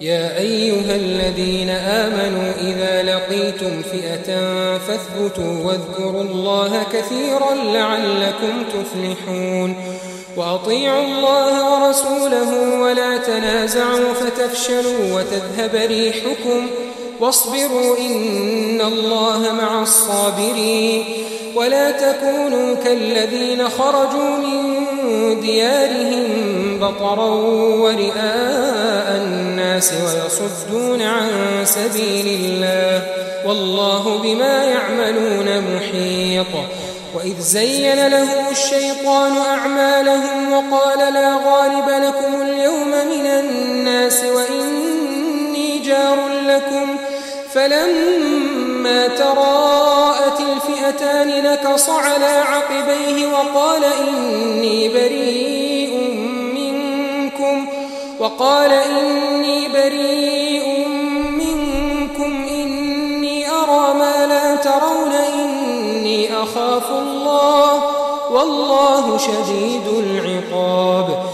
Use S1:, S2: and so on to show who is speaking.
S1: يا أيها الذين آمنوا إذا لقيتم فئة فاثبتوا واذكروا الله كثيرا لعلكم تفلحون وأطيعوا الله ورسوله ولا تنازعوا فتفشلوا وتذهب ريحكم واصبروا إن الله مع الصابرين ولا تكونوا كالذين خرجوا من ديارهم بطرا ورئاء الناس ويصدون عن سبيل الله والله بما يعملون محيط. وإذ زين لهم الشيطان أعمالهم وقال لا غالب لكم اليوم من الناس وإني جار لكم فلما تراءت الفئتان نكص على عقبيه وقال إني بريء منكم إني أرى ما لا ترون إني أخاف الله والله شديد العقاب.